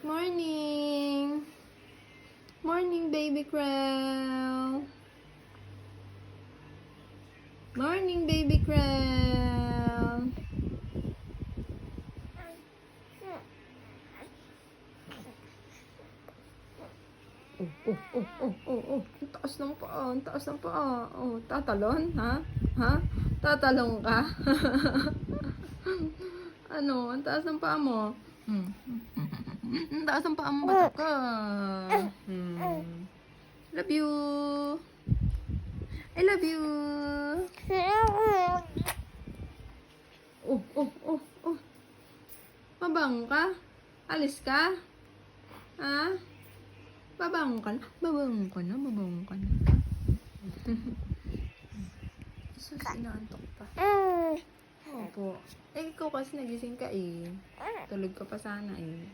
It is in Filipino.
Morning! Morning, baby Krell! Morning, baby Krell! Oh. Ang taas ng paa, ang taas ng paa. Oh, tatalon, ha? Ha? Tatalon ka? Ano? Ang taas ng paa mo. Ang taas ng paa mo, bata ka. Love you. I love you. Oh. Mabango ka? Alis ka? Ha? Babango ka na? Babango ka na. Sus, inaantok pa. Opo. Eh, ikaw kasi nagising ka eh. Tulog ka pa sana eh.